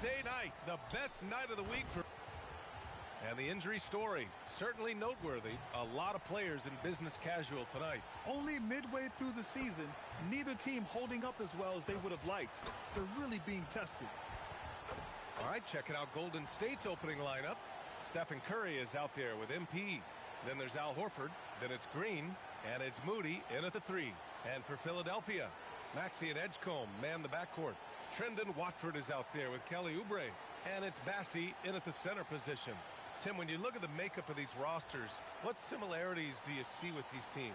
Wednesday night, the best night of the week for... And the injury story, certainly noteworthy. A lot of players in business casual tonight. Only midway through the season, neither team holding up as well as they would have liked. They're really being tested. All right, checking out Golden State's opening lineup. Stephen Curry is out there with MP. Then there's Al Horford. Then it's Green. And it's Moody in at the 3. And for Philadelphia, Maxey and Edgecombe man the backcourt. Trendon Watford is out there with Kelly Oubre. And it's Bassey in at the center position. Tim, when you look at the makeup of these rosters, what similarities do you see with these teams?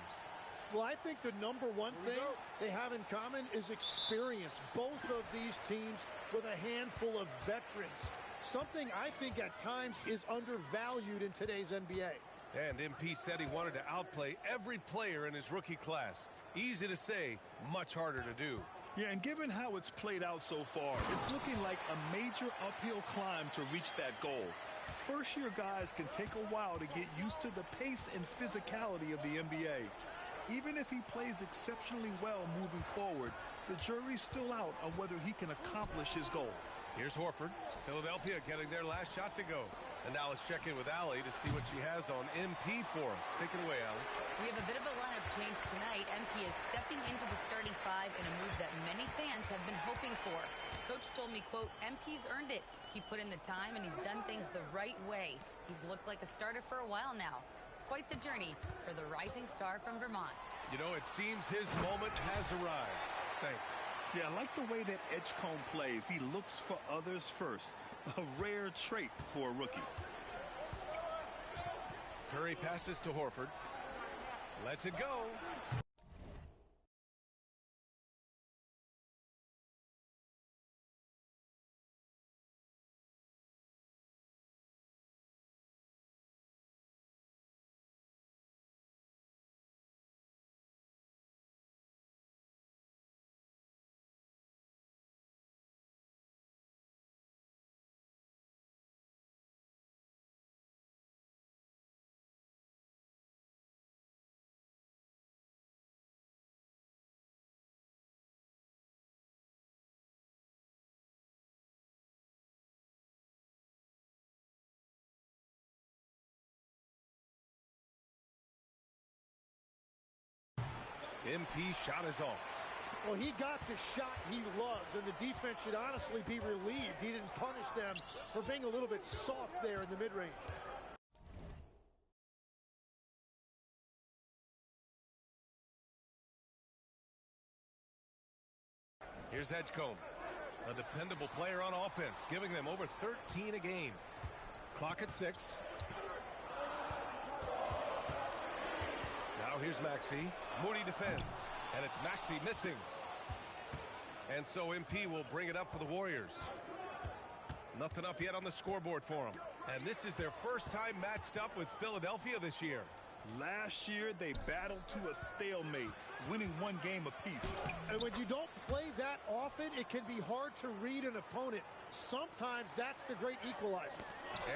Well, I think the number one thing they have in common is experience. Both of these teams with a handful of veterans. Something I think at times is undervalued in today's NBA. And MP said he wanted to outplay every player in his rookie class. Easy to say, much harder to do. Yeah, and given how it's played out so far, it's looking like a major uphill climb to reach that goal. First-year guys can take a while to get used to the pace and physicality of the NBA. Even if he plays exceptionally well moving forward, the jury's still out on whether he can accomplish his goal. Here's Horford. Philadelphia getting their last shot to go. And now let's check in with Allie to see what she has on MP for us. Take it away, Allie. We have a bit of a lineup change tonight. MP is stepping into the starting 5 in a move that many fans have been hoping for. Coach told me, quote, MP's earned it. He put in the time and he's done things the right way. He's looked like a starter for a while now. It's quite the journey for the rising star from Vermont. You know, it seems his moment has arrived. Thanks. Yeah, I like the way that Edgecombe plays. He looks for others first. A rare trait for a rookie. Curry passes to Horford. Lets it go. MP shot is off. Well, he got the shot he loves, and the defense should honestly be relieved he didn't punish them for being a little bit soft there in the mid-range. Here's Edgecombe, a dependable player on offense, giving them over 13 a game. Clock at 6. Now here's Maxey. Moody defends, and it's Maxey missing. And so MP will bring it up for the Warriors. Nothing up yet on the scoreboard for them. And this is their first time matched up with Philadelphia this year. Last year, they battled to a stalemate, winning one game apiece. And when you don't play that often, it can be hard to read an opponent. Sometimes that's the great equalizer.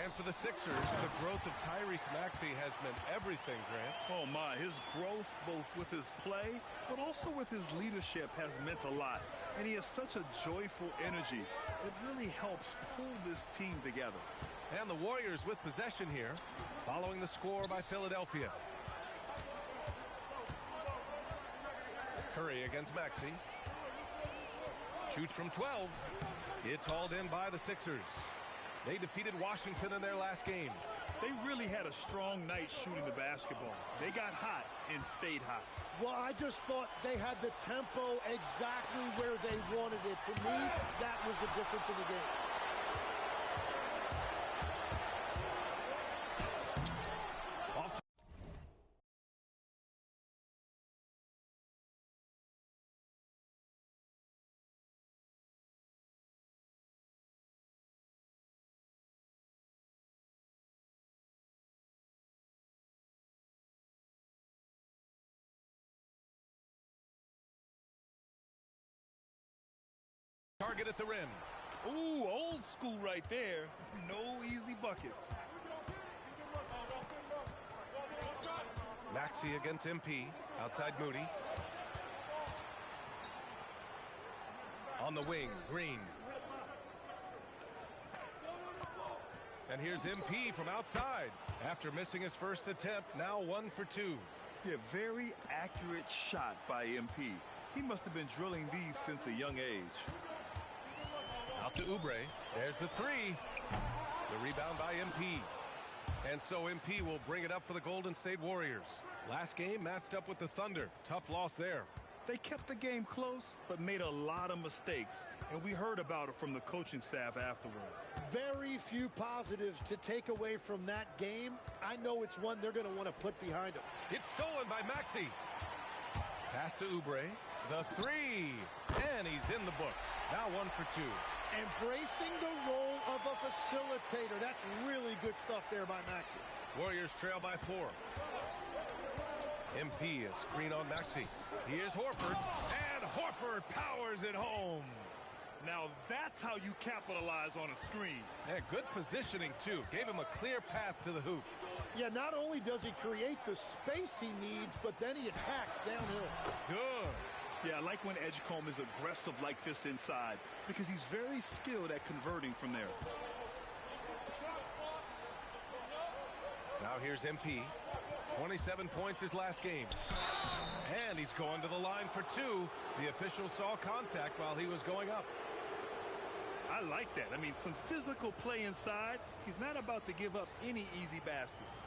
And for the Sixers, the growth of Tyrese Maxey has meant everything, Grant. Oh, my. His growth, both with his play, but also with his leadership, has meant a lot. And he has such a joyful energy. It really helps pull this team together. And the Warriors with possession here, following the score by Philadelphia. Curry against Maxey. Shoots from 12. It's hauled in by the Sixers. They defeated Washington in their last game. They really had a strong night shooting the basketball. They got hot and stayed hot. Well, I just thought they had the tempo exactly where they wanted it. To me, that was the difference in the game. Target at the rim. Ooh, old school right there. No easy buckets. Maxey against MP. Outside Moody. On the wing, Green. And here's MP from outside. After missing his first attempt, now 1 for 2. Yeah, very accurate shot by MP. He must have been drilling these since a young age. Out to Oubre. There's the 3. The rebound by MP. And so MP will bring it up for the Golden State Warriors. Last game matched up with the Thunder. Tough loss there. They kept the game close, but made a lot of mistakes. And we heard about it from the coaching staff afterward. Very few positives to take away from that game. I know it's one they're going to want to put behind them. It's stolen by Maxey. Pass to Oubre. The 3. And he's in the books. Now 1 for 2. Embracing the role of a facilitator. That's really good stuff there by Maxey. Warriors trail by 4. MP is screen on Maxey. Here's Horford. And Horford powers it home. Now that's how you capitalize on a screen. Yeah, good positioning, too. Gave him a clear path to the hoop. Yeah, not only does he create the space he needs, but then he attacks downhill. Good. Yeah, I like when Edgecombe is aggressive like this inside because he's very skilled at converting from there. Now here's MP. 27 points his last game. And he's going to the line for 2. The official saw contact while he was going up. I like that. I mean, some physical play inside. He's not about to give up any easy baskets.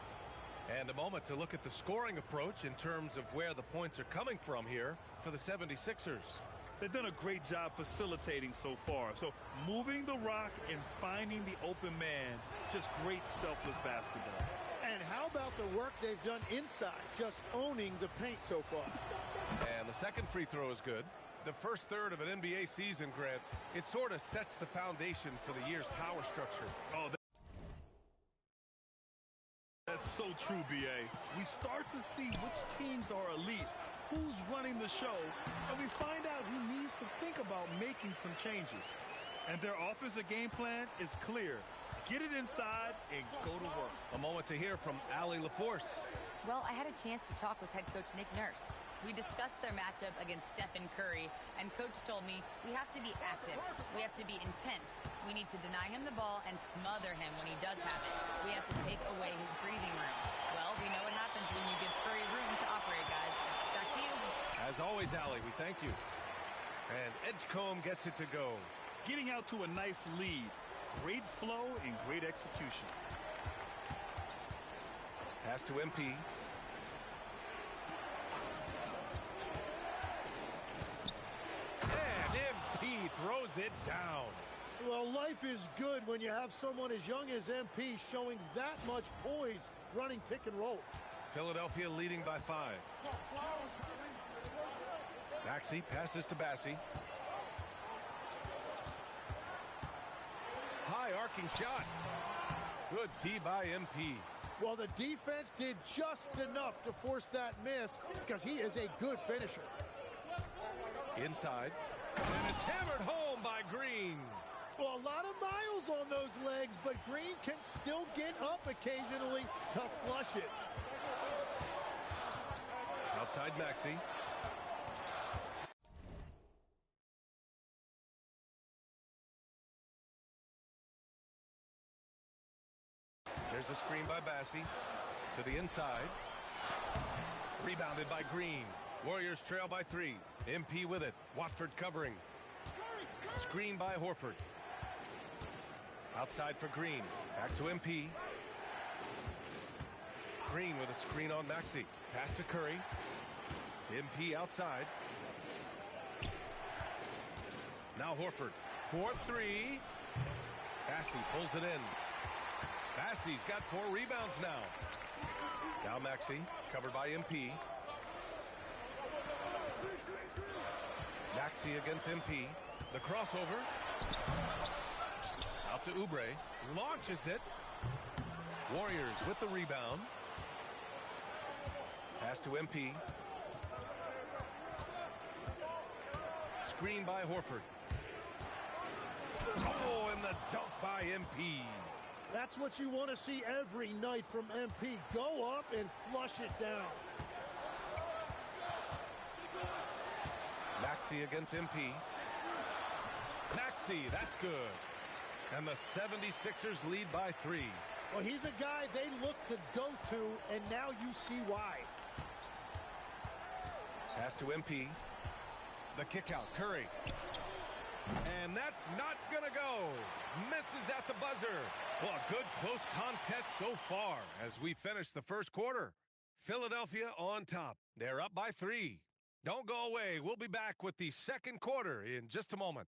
And a moment to look at the scoring approach in terms of where the points are coming from here for the 76ers. They've done a great job facilitating so far. So moving the rock and finding the open man, just great selfless basketball. And how about the work they've done inside, just owning the paint so far? And the second free throw is good. The first third of an NBA season, Grant, it sort of sets the foundation for the year's power structure. Oh, that's so true, B.A. We start to see which teams are elite, who's running the show, and we find out who needs to think about making some changes. And their offensive game plan is clear. Get it inside and go to work. A moment to hear from Allie LaForce. Well, I had a chance to talk with head coach Nick Nurse. We discussed their matchup against Stephen Curry, and Coach told me we have to be active. We have to be intense. We need to deny him the ball and smother him when he does have it. We have to take away his breathing room. Well, we know what happens when you give Curry room to operate, guys. Back to you. As always, Allie, we thank you. And Edgecombe gets it to go. Getting out to a nice lead. Great flow and great execution. Pass to MP. And MP throws it down. Well, life is good when you have someone as young as MP showing that much poise running pick and roll. Philadelphia leading by 5. Maxey passes to Bassie. High arcing shot. Good D by MP. Well, the defense did just enough to force that miss because he is a good finisher. Inside. And it's hammered home by Green. Well, a lot of miles on those legs, but Green can still get up occasionally to flush it. Outside Maxey. There's a screen by Bassie. To the inside. Rebounded by Green. Warriors trail by 3. MP with it. Watford covering. Screen by Horford. Outside for Green. Back to MP. Green with a screen on Maxey. Pass to Curry. MP outside. Now Horford. 4-3. Bassie pulls it in. Bassie's got 4 rebounds now. Now Maxey, covered by MP. Maxey against MP. The crossover. Out to Oubre. Launches it. Warriors with the rebound. Pass to MP. Screen by Horford. Oh, and the dunk by MP. That's what you want to see every night from MP. Go up and flush it down. Maxey against MP. Maxey, that's good. And the 76ers lead by 3. Well, he's a guy they look to go to, and now you see why. Pass to MP. The kick out, Curry. And that's not going to go. Misses at the buzzer. Well, a good close contest so far as we finish the first quarter. Philadelphia on top. They're up by 3. Don't go away. We'll be back with the second quarter in just a moment.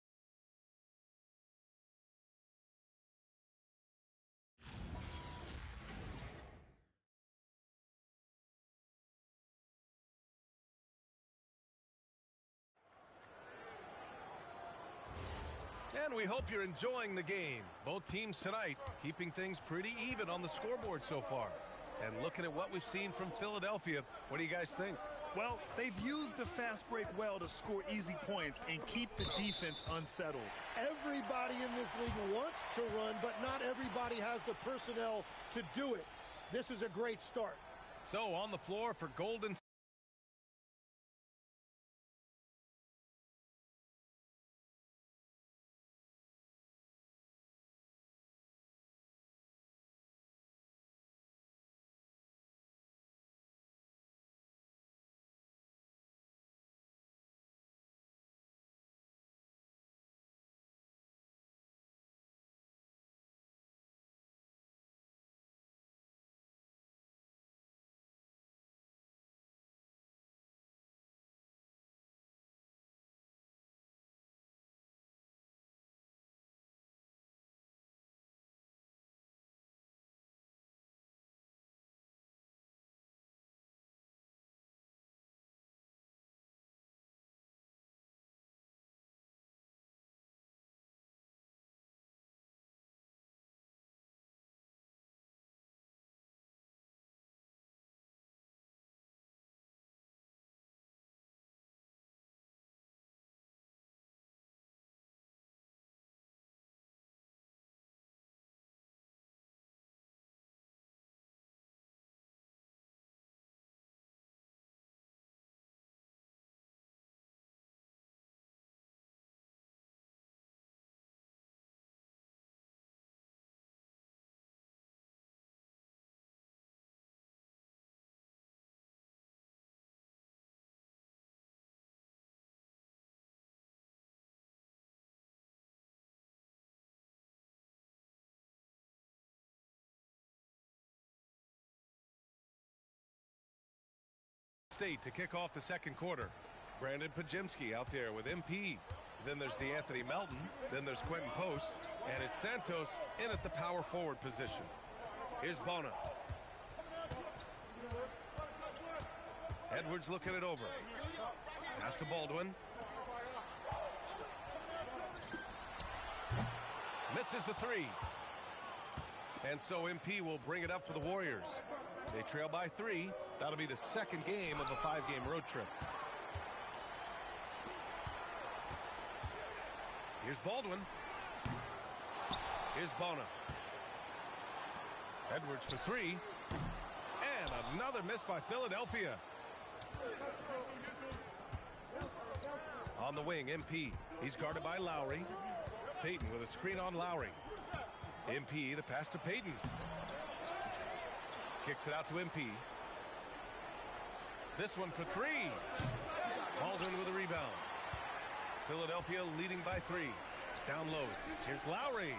And we hope you're enjoying the game. Both teams tonight keeping things pretty even on the scoreboard so far. And looking at what we've seen from Philadelphia, what do you guys think? Well, they've used the fast break well to score easy points and keep the defense unsettled. Everybody in this league wants to run, but not everybody has the personnel to do it. This is a great start. So on the floor for Golden State to kick off the second quarter. Brandon Pajemski out there with MP. Then there's DeAnthony Melton. Then there's Quentin Post. And it's Santos in at the power forward position. Here's Bona. Edwards looking it over. Pass to Baldwin. Misses the 3. And so MP will bring it up for the Warriors. They trail by 3. That'll be the second game of a 5-game road trip. Here's Baldwin. Here's Bona. Edwards for 3. And another miss by Philadelphia. On the wing, MP. He's guarded by Lowry. Payton with a screen on Lowry. MP, the pass to Payton. Kicks it out to MP. This one for 3. Baldwin with a rebound. Philadelphia leading by 3. Down low. Here's Lowry.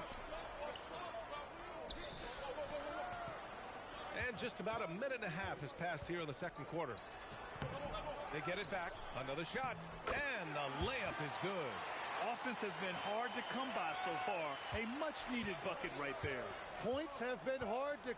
And just about a minute and a half has passed here in the second quarter. They get it back. Another shot. And the layup is good. Offense has been hard to come by so far. A much-needed bucket right there. Points have been hard to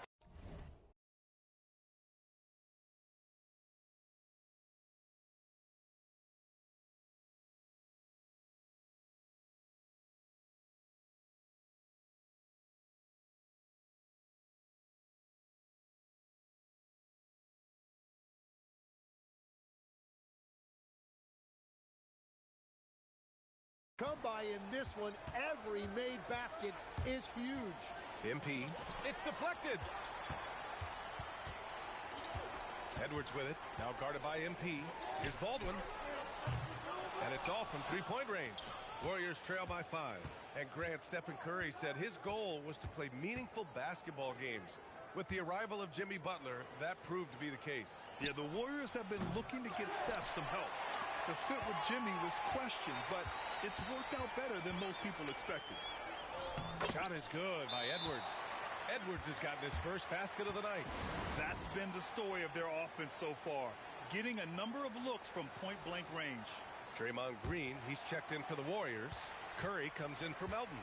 come by in this one. Every made basket is huge. MP. It's deflected. Edwards with it. Now guarded by MP. Here's Baldwin. And it's off from 3-point range. Warriors trail by 5. And Grant, Stephen Curry said his goal was to play meaningful basketball games. With the arrival of Jimmy Butler, that proved to be the case. Yeah, the Warriors have been looking to get Steph some help. The fit with Jimmy was questioned, but it's worked out better than most people expected. Shot is good by Edwards. Edwards has gotten his first basket of the night. That's been the story of their offense so far, getting a number of looks from point-blank range. Draymond Green, he's checked in for the Warriors. Curry comes in for Melton.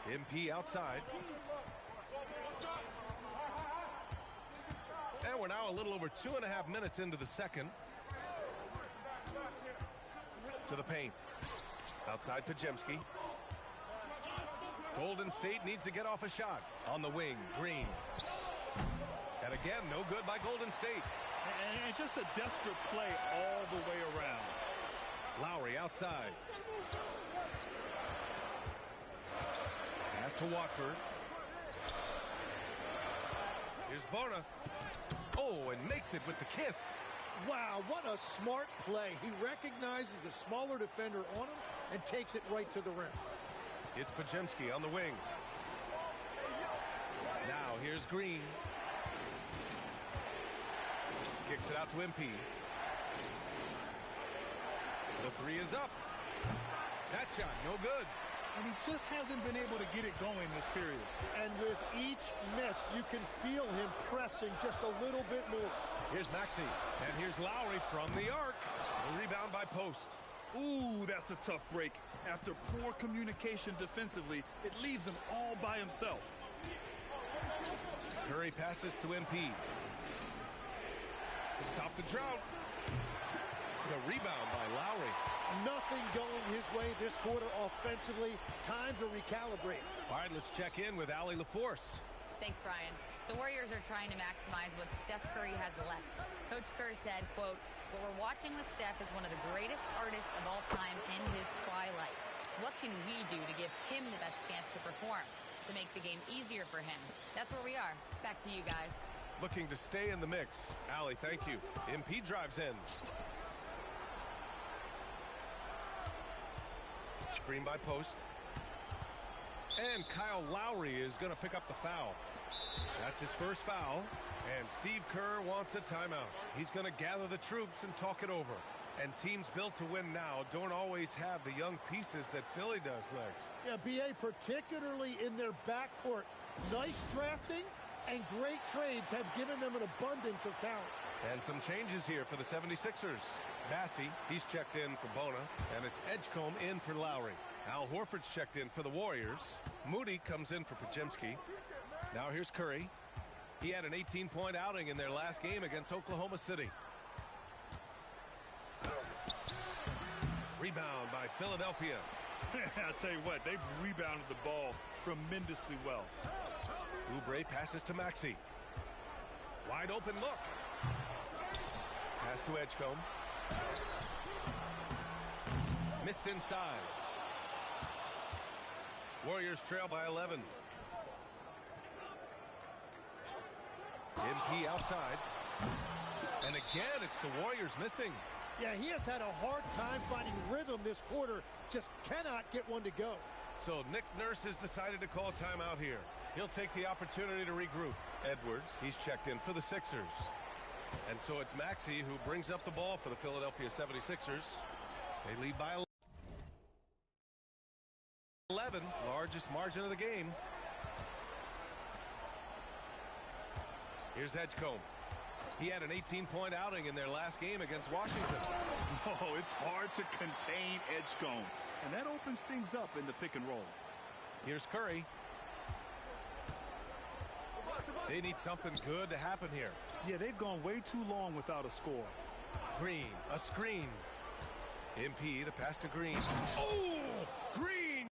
MP outside. And we're now a little over 2.5 minutes into the second. To the paint. Outside Pajemski. Golden State needs to get off a shot. On the wing, Green. And again, no good by Golden State. And just a desperate play all the way around. Lowry outside. Pass to Watford. Here's Bona. Oh, and makes it with the kiss. Wow, what a smart play. He recognizes the smaller defender on him and takes it right to the rim. It's Pajemski on the wing. Now here's Green. Kicks it out to MP. The three is up. That shot, no good. And he just hasn't been able to get it going this period. And with each miss, you can feel him pressing just a little bit more. Here's Maxey. And here's Lowry from the arc. The rebound by Post. Ooh, that's a tough break. After poor communication defensively, it leaves him all by himself. Curry passes to MP. To stop the drought. The rebound by Lowry. Nothing going his way this quarter offensively. Time to recalibrate. All right, let's check in with Allie LaForce. Thanks, Brian. The Warriors are trying to maximize what Steph Curry has left. Coach Kerr said, quote, "What we're watching with Steph is one of the greatest artists of all time in his twilight. What can we do to give him the best chance to perform, to make the game easier for him?" That's where we are. Back to you guys. Looking to stay in the mix. Allie, thank you. MP drives in. Screen by Post. And Kyle Lowry is going to pick up the foul. That's his first foul. And Steve Kerr wants a timeout. He's going to gather the troops and talk it over. And teams built to win now don't always have the young pieces that Philly does, Legs. Yeah, BA, particularly in their backcourt. Nice drafting and great trades have given them an abundance of talent. And some changes here for the 76ers. Bassey, he's checked in for Bona, and it's Edgecombe in for Lowry. Al Horford's checked in for the Warriors. Moody comes in for Pajemski. Now here's Curry. He had an 18-point outing in their last game against Oklahoma City. Rebound by Philadelphia. I'll tell you what, they've rebounded the ball tremendously well. Oubre passes to Maxey. Wide open look. Pass to Edgecombe. Missed inside. Warriors trail by 11. MP outside. And again, it's the Warriors missing. Yeah, he has had a hard time finding rhythm this quarter. Just cannot get one to go. So Nick Nurse has decided to call timeout here. He'll take the opportunity to regroup. Edwards, he's checked in for the Sixers. And so it's Maxey who brings up the ball for the Philadelphia 76ers. They lead by 11, largest margin of the game. Here's Edgecombe. He had an 18-point outing in their last game against Washington. Oh, it's hard to contain Edgecombe. And that opens things up in the pick and roll. Here's Curry. They need something good to happen here. Yeah, they've gone way too long without a score. Green, a screen. MP, the pass to Green. Oh, Green!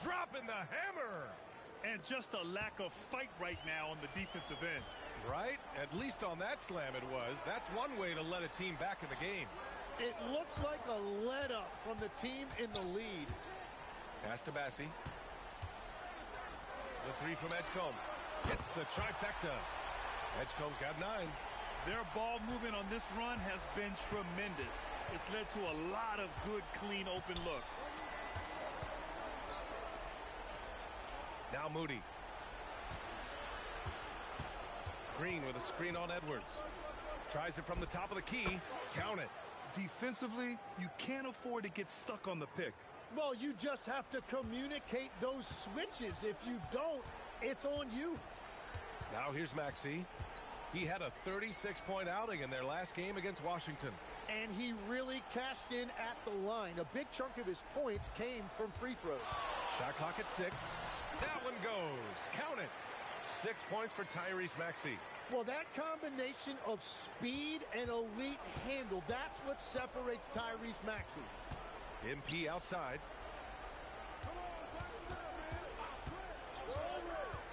dropping the hammer. And just a lack of fight right now on the defensive end. Right? At least on that slam it was. That's one way to let a team back in the game. It looked like a let-up from the team in the lead. Pass to Bassi. The three from Edgecombe. Hits the trifecta. Edgecombe's got 9. Their ball movement on this run has been tremendous. It's led to a lot of good, clean, open looks. Now Moody. Green with a screen on Edwards. Tries it from the top of the key. Count it. Defensively, you can't afford to get stuck on the pick. Well, you just have to communicate those switches. If you don't, it's on you. Now here's Maxey. He had a 36-point outing in their last game against Washington. And he really cashed in at the line. A big chunk of his points came from free throws. Shot clock at 6. That one goes. Count it. 6 points for Tyrese Maxey. Well, that combination of speed and elite handle, that's what separates Tyrese Maxey. MP outside.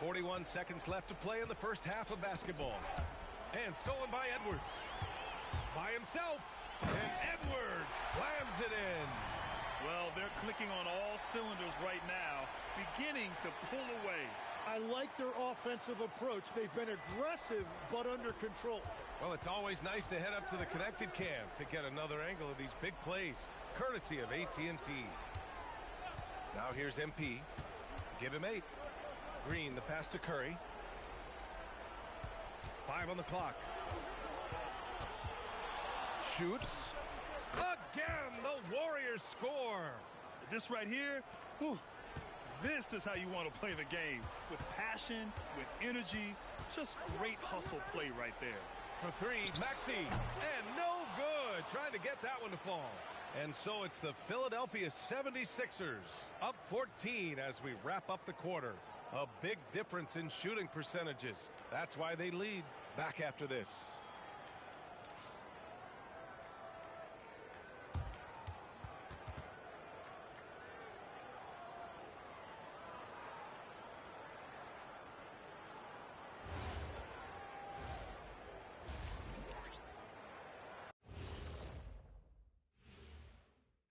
41 seconds left to play in the first half of basketball. And stolen by Edwards. By himself. And Edwards slams it in. Well, they're clicking on all cylinders right now, beginning to pull away. I like their offensive approach. They've been aggressive, but under control. Well, it's always nice to head up to the connected cam to get another angle of these big plays, courtesy of AT&T. Now here's MP. Give him 8. Green, the pass to Curry. 5 on the clock. Shoots. Again, the Warriors score. This right here, whew, this is how you want to play the game. With passion, with energy, just great hustle play right there. For 3, Maxey. And no good. Trying to get that one to fall. And so it's the Philadelphia 76ers up 14 as we wrap up the quarter. A big difference in shooting percentages. That's why they lead. Back after this.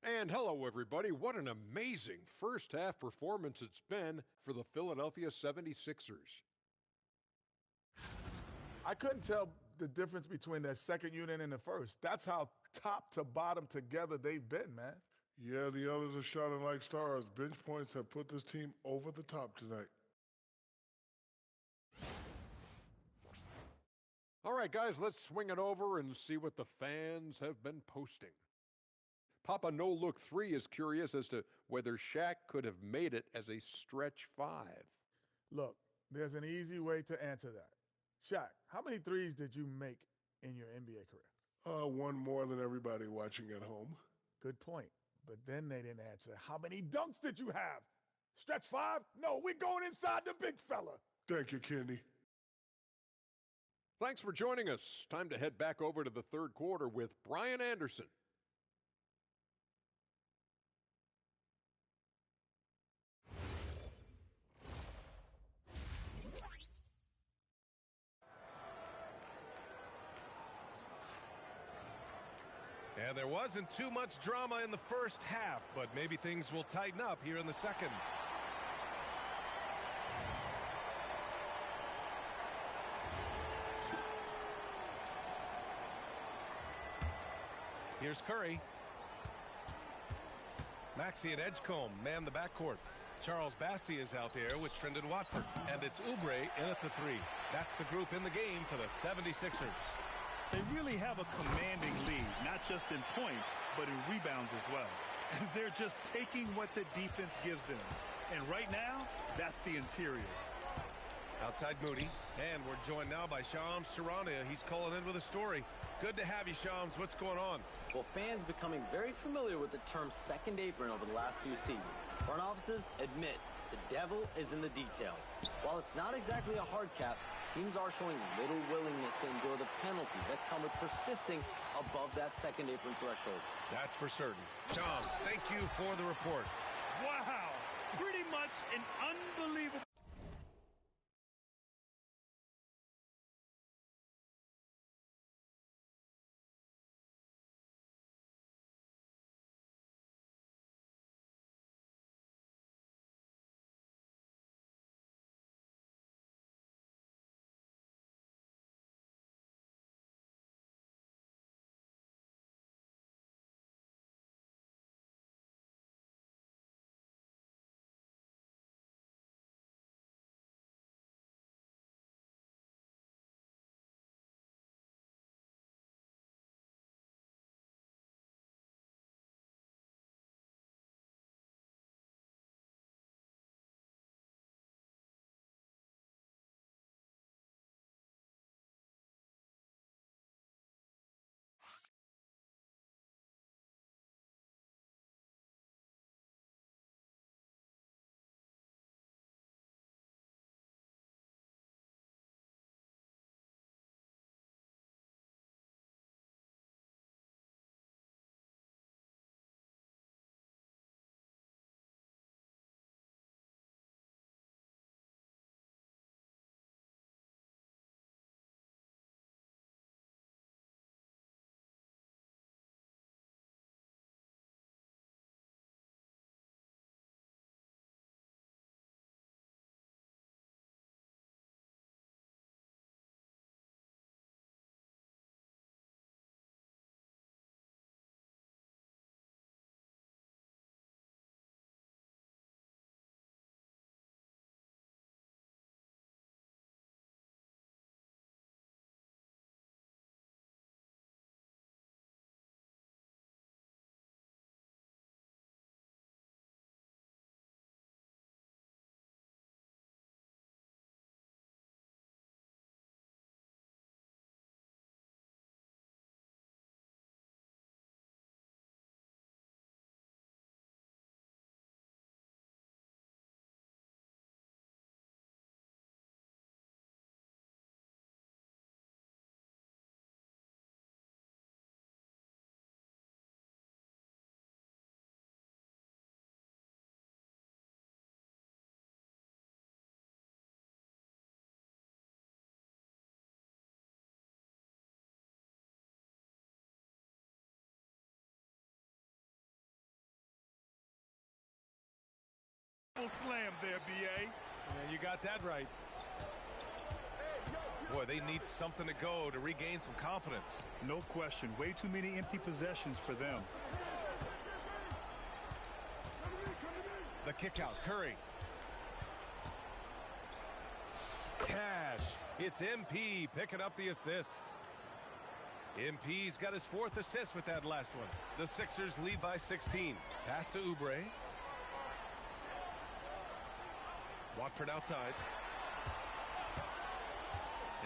And hello, everybody. What an amazing first-half performance it's been for the Philadelphia 76ers. I couldn't tell the difference between that second unit and the first. That's how top to bottom together they've been, man. Yeah, the others are shining like stars. Bench points have put this team over the top tonight. All right, guys, let's swing it over and see what the fans have been posting. Papa No Look 3 is curious as to whether Shaq could have made it as a stretch 5. Look, there's an easy way to answer that. Shaq, how many threes did you make in your NBA career? One more than everybody watching at home. Good point. But then they didn't answer. How many dunks did you have? Stretch 5? No, we're going inside the big fella. Thank you, Kenny. Thanks for joining us. Time to head back over to the third quarter with Brian Anderson. And there wasn't too much drama in the first half, but maybe things will tighten up here in the second. Here's Curry. Maxey and Edgecombe man the backcourt. Charles Bassi is out there with Trendon Watford. And it's Oubre in at the 3. That's the group in the game for the 76ers. They really have a commanding lead, not just in points, but in rebounds as well. And they're just taking what the defense gives them. And right now, that's the interior. Outside Moody. And we're joined now by Shams Charania. He's calling in with a story. Good to have you, Shams. What's going on? Well, fans becoming very familiar with the term second apron over the last few seasons. Front offices admit the devil is in the details. While it's not exactly a hard cap, teams are showing little willingness to endure the penalties that come with persisting above that second apron threshold. That's for certain. Shams, thank you for the report. Wow! Pretty much an unbelievable. Slam there, B.A. Yeah, you got that right. Boy, they need something to go to regain some confidence. No question. Way too many empty possessions for them. The kick out, Curry. Cash. It's MP picking up the assist. MP's got his 4th assist with that last one. The Sixers lead by 16. Pass to Oubre. Watford outside.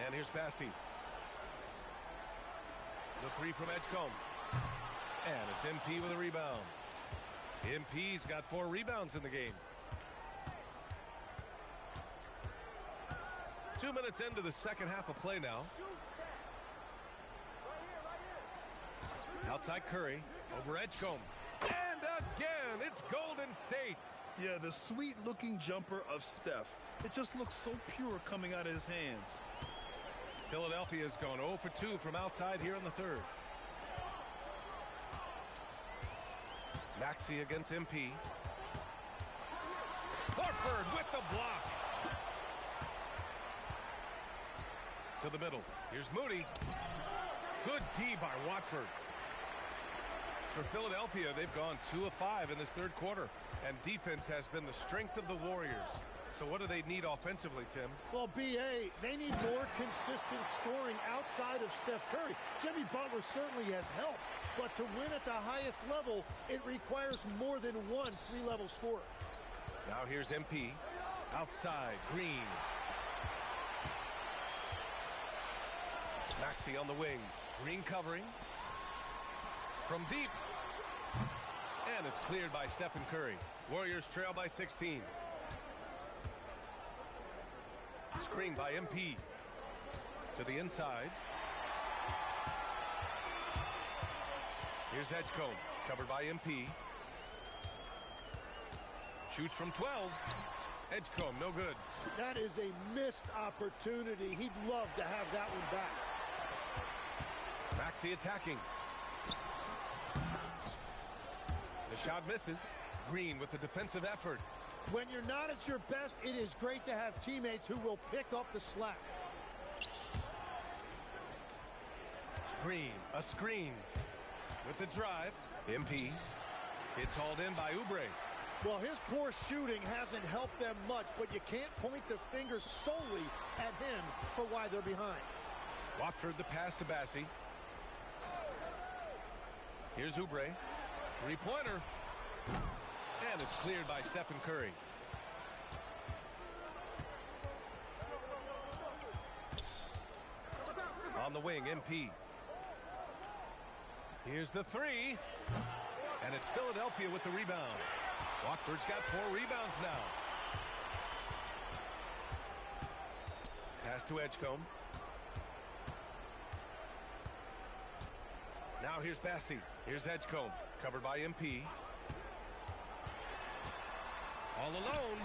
And here's Bassey. The 3 from Edgecombe. And it's MP with a rebound. MP's got 4 rebounds in the game. 2 minutes into the second half of play now. Outside Curry. Over Edgecombe. And again, it's Golden State. Yeah, the sweet-looking jumper of Steph. It just looks so pure coming out of his hands. Philadelphia's gone 0 for 2 from outside here in the third. Maxey against MP. Horford with the block. To the middle. Here's Moody. Good D by Watford. For Philadelphia, they've gone 2 of 5 in this third quarter. And defense has been the strength of the Warriors. So what do they need offensively, Tim? Well, B.A., they need more consistent scoring outside of Steph Curry. Jimmy Butler certainly has helped, but to win at the highest level, it requires more than one 3-level scorer. Now here's MP. Outside, Green. Maxey on the wing. Green covering. From deep. And it's cleared by Stephen Curry. Warriors trail by 16. Screen by MP. To the inside. Here's Edgecombe. Covered by MP. Shoots from 12. Edgecombe, no good. That is a missed opportunity. He'd love to have that one back. Maxey attacking. The shot misses. Green with the defensive effort. When you're not at your best, it is great to have teammates who will pick up the slack. Green, a screen. With the drive, MP. It's hauled in by Oubre. Well, his poor shooting hasn't helped them much, but you can't point the finger solely at him for why they're behind. Watford the pass to Bassi. Here's Oubre. Three-pointer. And it's cleared by Stephen Curry. On the wing, MP. Here's the three. And it's Philadelphia with the rebound. Watford's got 4 rebounds now. Pass to Edgecombe. Now here's Bassi. Here's Edgecombe. Covered by MP. All alone.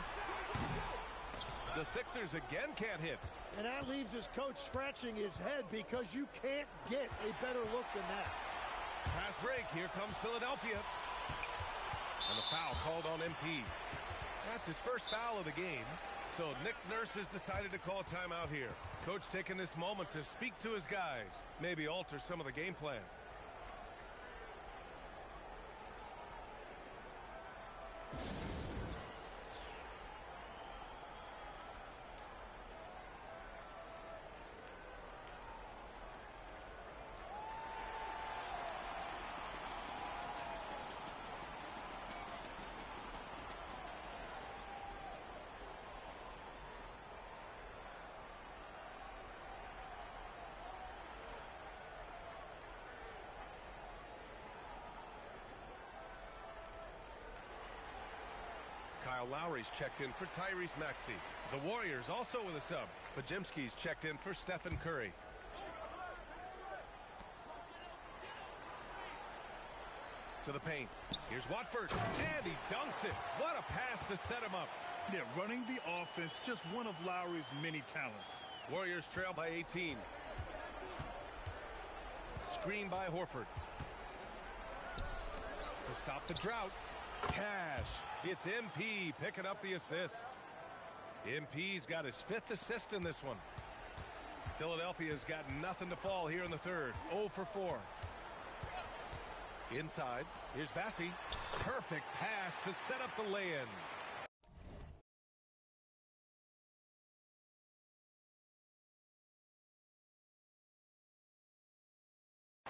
The Sixers again can't hit. And that leaves his coach scratching his head because you can't get a better look than that. Pass break. Here comes Philadelphia. And a foul called on MP. That's his first foul of the game. So Nick Nurse has decided to call timeout here. Coach taking this moment to speak to his guys. Maybe alter some of the game plan. Kyle Lowry's checked in for Tyrese Maxey. The Warriors also with a sub. Podziemski's checked in for Stephen Curry. To the paint. Here's Watford. And he dunks it. What a pass to set him up. Yeah, running the offense, just one of Lowry's many talents. Warriors trail by 18. Screen by Horford. To stop the drought. Cash. It's MP picking up the assist. MP's got his 5th assist in this one. Philadelphia's got nothing to fall here in the third. 0 for 4. Inside. Here's Bassi. Perfect pass to set up the lay-in.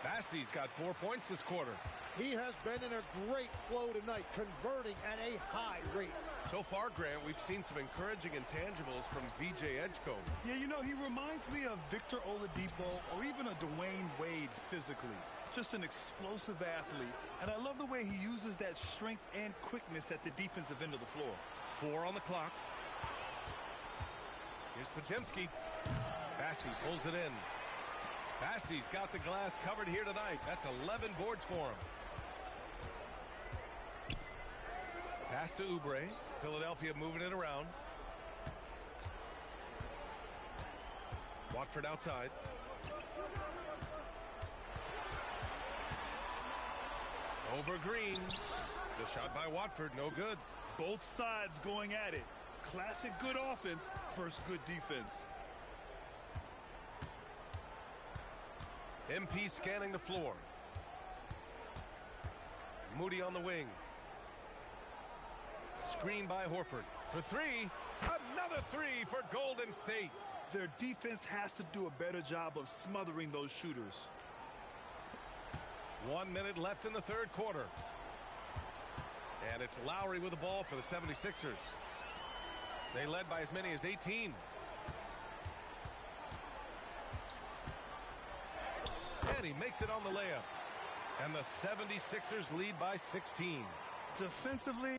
Bassi's got 4 points this quarter. He has been in a great flow tonight, converting at a high rate. So far, Grant, we've seen some encouraging intangibles from VJ Edgecombe. Yeah, you know, he reminds me of Victor Oladipo or even a Dwayne Wade physically. Just an explosive athlete. And I love the way he uses that strength and quickness at the defensive end of the floor. 4 on the clock. Here's Podziemski. Bassi pulls it in. Bassi's got the glass covered here tonight. That's 11 boards for him. Pass to Oubre. Philadelphia moving it around. Watford outside. Over Green. The shot by Watford, no good. Both sides going at it. Classic good offense, first good defense. MP scanning the floor. Moody on the wing. Screen by Horford. For 3. Another 3 for Golden State. Their defense has to do a better job of smothering those shooters. 1 minute left in the third quarter. And it's Lowry with the ball for the 76ers. They led by as many as 18. And he makes it on the layup. And the 76ers lead by 16. Defensively,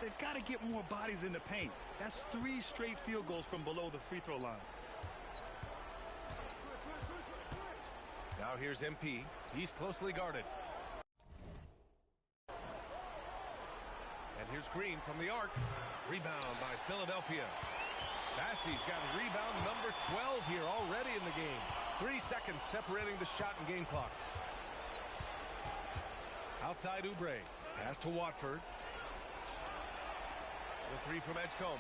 They've got to get more bodies in the paint. That's 3 straight field goals from below the free throw line. Now here's MP. He's closely guarded. And here's Green from the arc. Rebound by Philadelphia. Bassey's got rebound number 12 here already in the game. 3 seconds separating the shot and game clocks. Outside Oubre. Pass to Watford. The 3 from Edgecombe.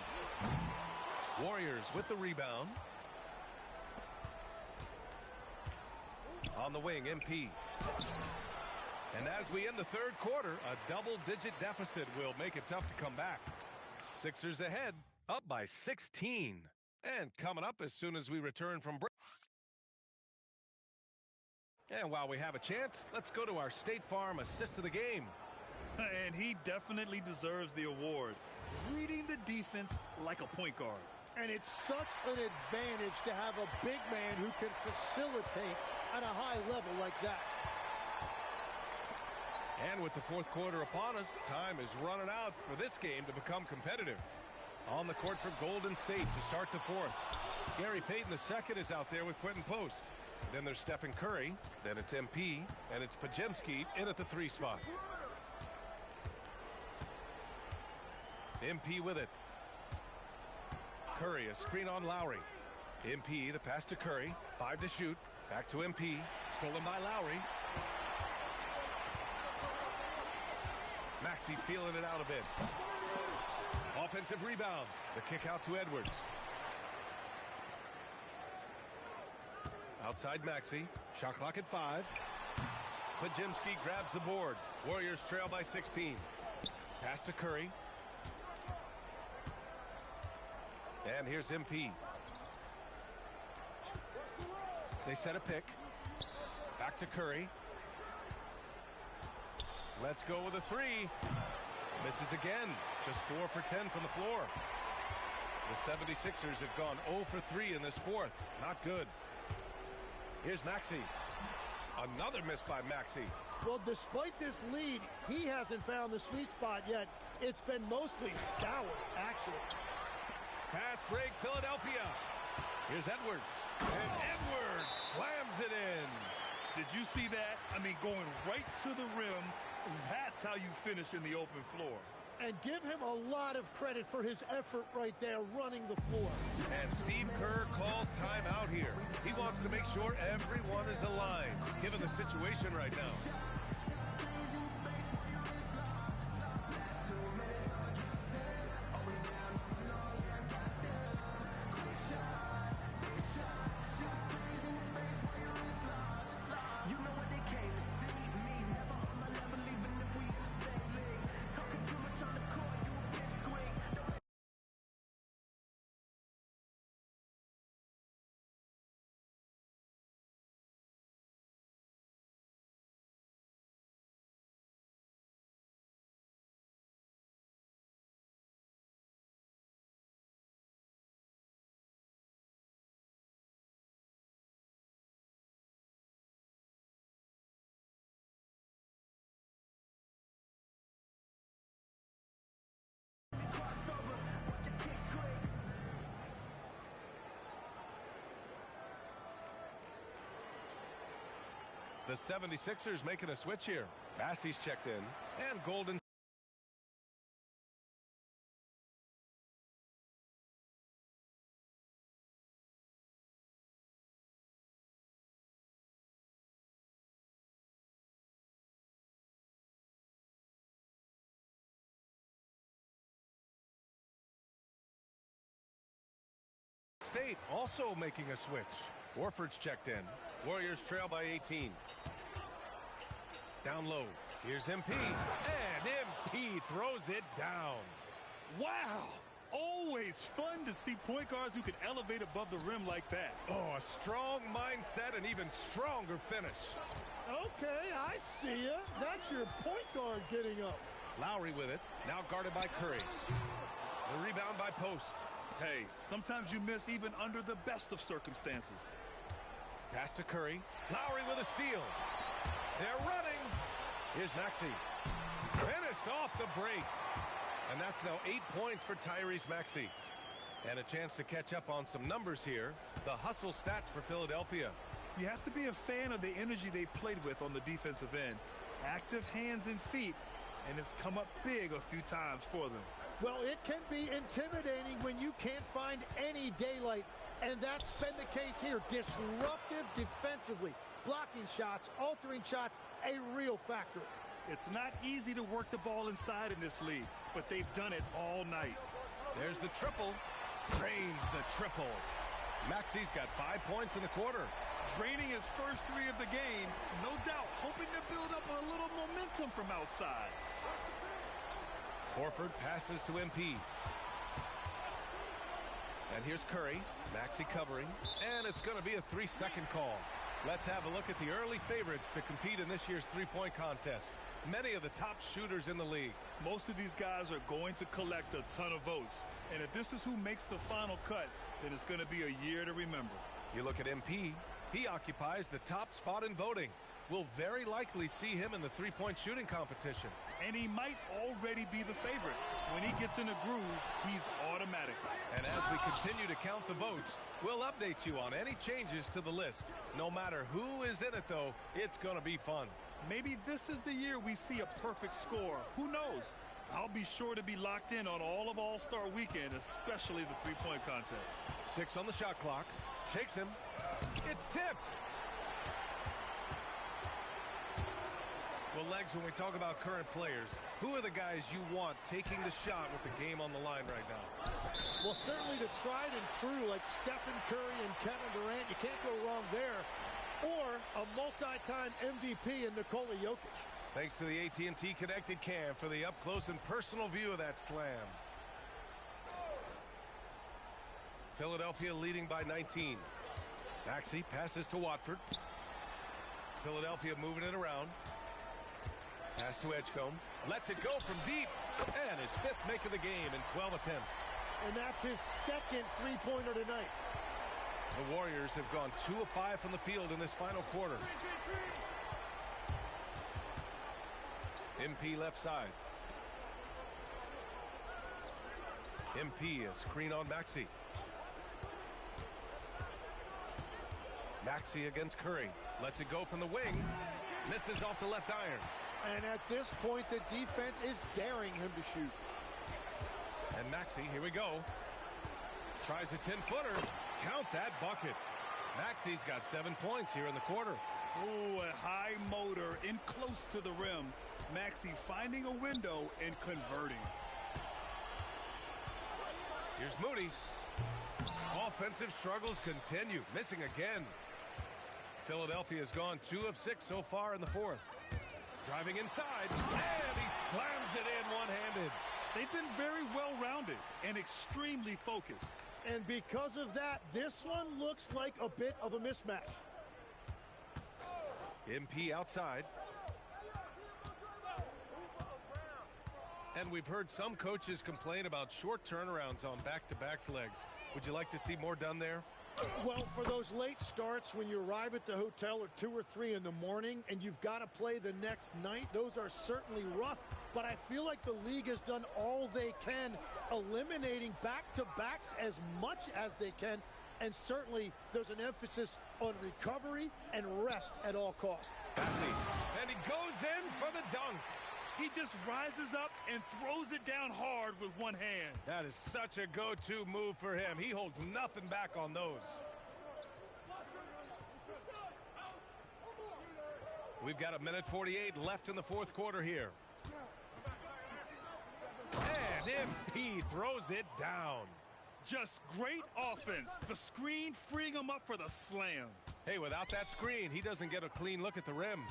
Warriors with the rebound. On the wing, MP. And as we end the third quarter, a double-digit deficit will make it tough to come back. Sixers ahead, up by 16. And coming up as soon as we return from break. And while we have a chance, let's go to our State Farm assist of the game. And he definitely deserves the award. Reading the defense like a point guard. And it's such an advantage to have a big man who can facilitate at a high level like that. And with the fourth quarter upon us, time is running out for this game to become competitive. On the court for Golden State to start the fourth. Gary Payton II is out there with Quentin Post. Then there's Stephen Curry. Then it's MP. And it's Pajemski in at the 3 spot. MP with it. Curry, a screen on Lowry. MP, the pass to Curry. 5 to shoot. Back to MP. Stolen by Lowry. Maxey feeling it out a bit. Offensive rebound. The kick out to Edwards. Outside Maxey. Shot clock at 5. Pajemski grabs the board. Warriors trail by 16. Pass to Curry. And here's MP. They set a pick. Back to Curry. Let's go with a 3. Misses again. Just 4 for 10 from the floor. The 76ers have gone 0 for 3 in this fourth. Not good. Here's Maxey. Another miss by Maxey. Well, despite this lead, he hasn't found the sweet spot yet. It's been mostly sour, actually. Fast break, Philadelphia. Here's Edwards. And Edwards slams it in. Did you see that? I mean, going right to the rim. That's how you finish in the open floor. And give him a lot of credit for his effort right there running the floor. And Steve Kerr calls timeout here. He wants to make sure everyone is aligned, given the situation right now. The 76ers making a switch here. Bassey's checked in. And Golden State also making a switch. Warford's checked in. Warriors trail by 18. Down low. Here's MP. And MP throws it down. Wow. Always fun to see point guards who can elevate above the rim like that. Oh, a strong mindset and even stronger finish. Okay, I see ya. That's your point guard getting up. Lowry with it. Now guarded by Curry. The rebound by Post. Hey, sometimes you miss even under the best of circumstances. Pass to Curry. Lowry with a steal. They're running. Here's Maxey. Finished off the break. And that's now 8 points for Tyrese Maxey. And a chance to catch up on some numbers here. The hustle stats for Philadelphia. You have to be a fan of the energy they've played with on the defensive end. Active hands and feet, and it's come up big a few times for them. Well, it can be intimidating when you can't find any daylight, and that's been the case here. Disruptive defensively, blocking shots, altering shots, a real factor. It's not easy to work the ball inside in this league, but they've done it all night. There's the triple. Drains the triple. Maxey's got 5 points in the quarter. Draining his first 3 of the game, no doubt hoping to build up a little momentum from outside. Horford passes to MP. And here's Curry. Maxey covering. And it's going to be a 3-second call. Let's have a look at the early favorites to compete in this year's three-point contest. Many of the top shooters in the league. Most of these guys are going to collect a ton of votes. And if this is who makes the final cut, then it's going to be a year to remember. You look at MP. He occupies the top spot in voting. We'll very likely see him in the three-point shooting competition. And he might already be the favorite. When he gets in a groove, he's automatic. And as we continue to count the votes, we'll update you on any changes to the list. No matter who is in it, though, it's going to be fun. Maybe this is the year we see a perfect score. Who knows? I'll be sure to be locked in on all of All-Star Weekend, especially the three-point contest. 6 on the shot clock. Shakes him. It's tipped. Well, Legs, when we talk about current players, who are the guys you want taking the shot with the game on the line right now? Well, certainly the tried and true, like Stephen Curry and Kevin Durant. You can't go wrong there. Or a multi-time MVP in Nikola Jokic. Thanks to the AT&T Connected Cam for the up-close and personal view of that slam. Philadelphia leading by 19. Maxey passes to Watford. Philadelphia moving it around. Pass to Edgecombe. Lets it go from deep. And his 5th make of the game in 12 attempts. And that's his 2nd three-pointer tonight. The Warriors have gone 2 of 5 from the field in this final quarter. MP left side. MP a screen on Maxey. Maxey against Curry. Lets it go from the wing. Misses off the left iron. And at this point, the defense is daring him to shoot. And Maxey, here we go. Tries a 10-footer. Count that bucket. Maxey's got 7 points here in the quarter. Ooh, a high motor in close to the rim. Maxey finding a window and converting. Here's Moody. Offensive struggles continue. Missing again. Philadelphia's gone 2 of 6 so far in the 4th. Driving inside. And he slams it in one-handed. They've been very well-rounded and extremely focused. And because of that, this one looks like a bit of a mismatch. MP outside. And we've heard some coaches complain about short turnarounds on back-to-backs legs. Would you like to see more done there? Well, for those late starts when you arrive at the hotel at 2 or 3 in the morning and you've got to play the next night, those are certainly rough. But I feel like the league has done all they can, eliminating back-to-backs as much as they can. And certainly there's an emphasis on recovery and rest at all costs. Maxey, and he goes in for the dunk. He just rises up and throws it down hard with one hand. That is such a go-to move for him. He holds nothing back on those. We've got 1:48 left in the 4th quarter here. And MP throws it down. Just great offense. The screen freeing him up for the slam. Hey, without that screen, he doesn't get a clean look at the rim.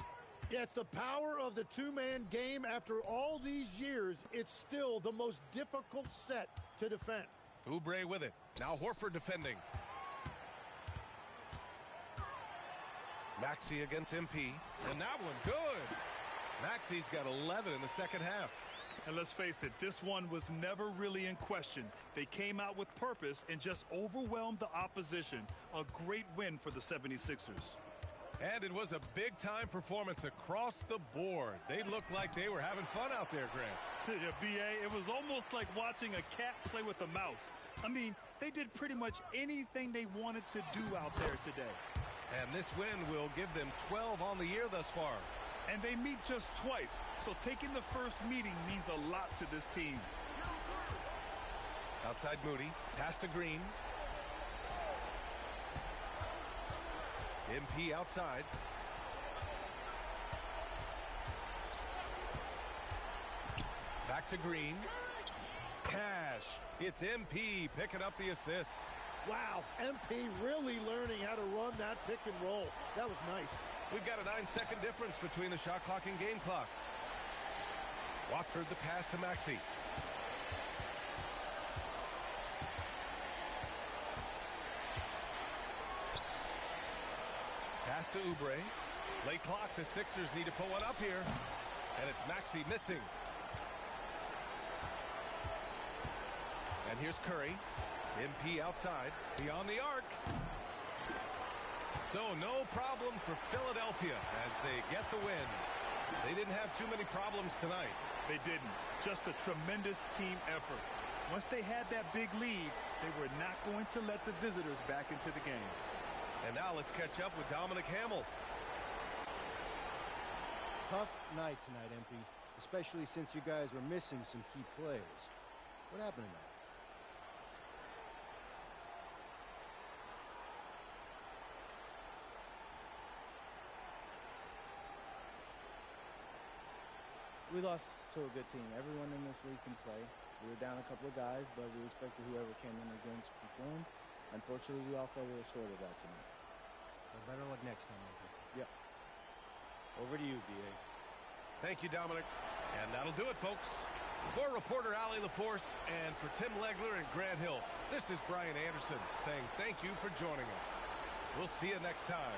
Yeah, it's the power of the two-man game. After all these years, it's still the most difficult set to defend. Oubre with it. Now Horford defending. Maxey against MP. And that one good. Maxey's got 11 in the 2nd half. And let's face it, this one was never really in question. They came out with purpose and just overwhelmed the opposition. A great win for the 76ers. And it was a big-time performance across the board. They looked like they were having fun out there, Grant. Yeah, B.A., it was almost like watching a cat play with a mouse. I mean, they did pretty much anything they wanted to do out there today. And this win will give them 12 on the year thus far. And they meet just twice, so taking the first meeting means a lot to this team. Outside Moody, pass to Green. MP outside. Back to Green. Cash. It's MP picking up the assist. Wow, MP really learning how to run that pick and roll. That was nice. We've got a 9-second difference between the shot clock and game clock. Watford the pass to Maxey. Pass to Oubre. Late clock, the Sixers need to put one up here. And it's Maxey missing. And here's Curry. MP outside, beyond the arc. So no problem for Philadelphia as they get the win. They didn't have too many problems tonight. They didn't. Just a tremendous team effort. Once they had that big lead, they were not going to let the visitors back into the game. And now let's catch up with Dominic Hamill. Tough night tonight, MP, especially since you guys were missing some key players. What happened tonight? We lost to a good team. Everyone in this league can play. We were down a couple of guys, but we expected whoever came in the game to perform. Unfortunately, we all fell a little short of that tonight. Well, better luck next time, MP. Yep. Over to you, B.A. Thank you, Dominic. And that'll do it, folks. For reporter Allie LaForce and for Tim Legler and Grant Hill, this is Brian Anderson saying thank you for joining us. We'll see you next time.